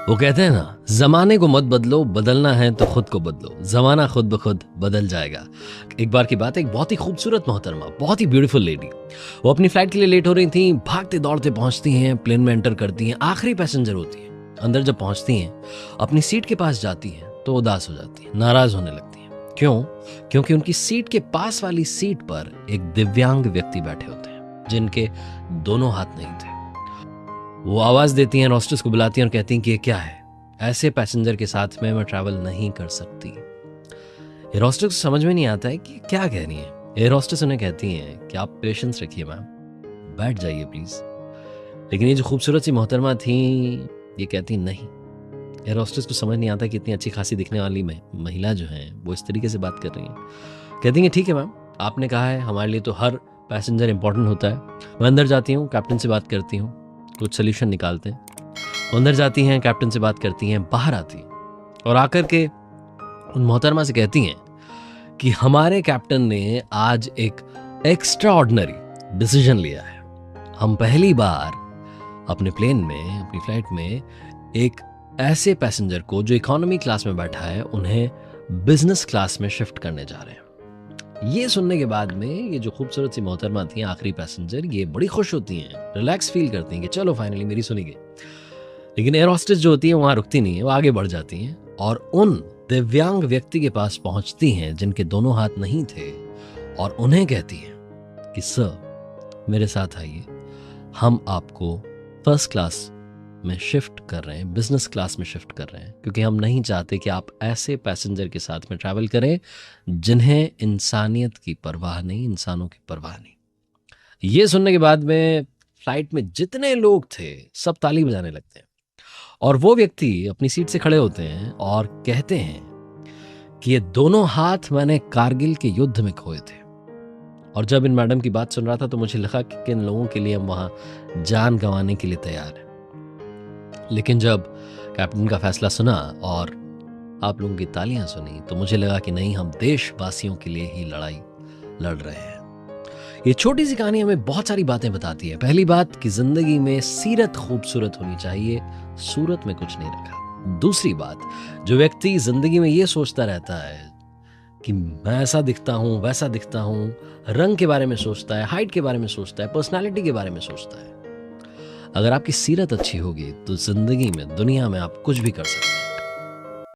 वो कहते हैं ना, जमाने को मत बदलो, बदलना है तो खुद को बदलो, जमाना खुद ब खुद बदल जाएगा। एक बार की बात है, एक बहुत ही खूबसूरत मोहतरमा, बहुत ही ब्यूटीफुल लेडी, वो अपनी फ्लाइट के लिए लेट हो रही थी। भागते दौड़ते पहुंचती हैं, प्लेन में एंटर करती हैं, आखिरी पैसेंजर होती हैं। अंदर जब पहुंचती हैं, अपनी सीट के पास जाती हैं तो उदास हो जाती हैं, नाराज होने लगती हैं। क्यों? क्योंकि उनकी सीट के पास वाली सीट पर एक दिव्यांग व्यक्ति बैठे होते हैं, जिनके दोनों हाथ नहीं थे। वो आवाज देती हैं, हॉस्टेस को बुलाती हैं और कहती हैं कि ये क्या है, ऐसे पैसेंजर के साथ में मैं ट्रैवल नहीं कर सकती। एयर हॉस्टेस को समझ में नहीं आता है कि क्या कह रही है। एयर हॉस्टेस उन्हें कहती हैं कि आप पेशेंस रखिए मैम, बैठ जाइए प्लीज। लेकिन ये जो खूबसूरत सी मोहतरमा थी, ये कहती नहीं। एयर हॉस्टेस को समझ नहीं आता कि इतनी अच्छी खासी दिखने वाली महिला जो है वो इस तरीके से बात कर रही है। कहती हैं ठीक है मैम, आपने कहा है, हमारे लिए तो हर पैसेंजर इंपॉर्टेंट होता है। मैं अंदर जाती हूँ, कैप्टन से बात करती हूँ, कुछ सोल्यूशन निकालते हैं। वो अंदर जाती हैं, कैप्टन से बात करती हैं, बाहर आती हैं और आकर के उन मोहतरमा से कहती हैं कि हमारे कैप्टन ने आज एक एक्स्ट्रा ऑर्डिनरी डिसीजन लिया है। हम पहली बार अपने प्लेन में, अपनी फ्लाइट में एक ऐसे पैसेंजर को जो इकोनॉमी क्लास में बैठा है, उन्हें बिजनेस क्लास में शिफ्ट करने जा रहे हैं। ये सुनने के बाद में ये जो खूबसूरत सी मोहतरमा थी, आखिरी पैसेंजर, ये बड़ी खुश होती हैं, रिलैक्स फील करती हैं कि चलो फाइनली मेरी सुनी गई। लेकिन एयर हॉस्टेस जो होती है वहां रुकती नहीं है, वो आगे बढ़ जाती हैं और उन दिव्यांग व्यक्ति के पास पहुंचती हैं जिनके दोनों हाथ नहीं थे, और उन्हें कहती हैं कि सर मेरे साथ आइए, हम आपको फर्स्ट क्लास में शिफ्ट कर रहे हैं, बिजनेस क्लास में शिफ्ट कर रहे हैं, क्योंकि हम नहीं चाहते कि आप ऐसे पैसेंजर के साथ में ट्रैवल करें जिन्हें इंसानियत की परवाह नहीं, इंसानों की परवाह नहीं। ये सुनने के बाद में फ्लाइट में जितने लोग थे सब ताली बजाने लगते हैं और वो व्यक्ति अपनी सीट से खड़े होते हैं और कहते हैं कि ये दोनों हाथ मैंने कारगिल के युद्ध में खोए थे। और जब इन मैडम की बात सुन रहा था तो मुझे लगा कि किन लोगों के लिए हम वहां जान गंवाने के लिए तैयार हैं। लेकिन जब कैप्टन का फैसला सुना और आप लोगों की तालियां सुनी तो मुझे लगा कि नहीं, हम देशवासियों के लिए ही लड़ाई लड़ रहे हैं। ये छोटी सी कहानी हमें बहुत सारी बातें बताती है। पहली बात कि जिंदगी में सीरत खूबसूरत होनी चाहिए, सूरत में कुछ नहीं रखा। दूसरी बात, जो व्यक्ति जिंदगी में ये सोचता रहता है कि मैं ऐसा दिखता हूँ, वैसा दिखता हूँ, रंग के बारे में सोचता है, हाइट के बारे में सोचता है, पर्सनालिटी के बारे में सोचता है, अगर आपकी सीरत अच्छी होगी तो जिंदगी में, दुनिया में आप कुछ भी कर सकते हैं।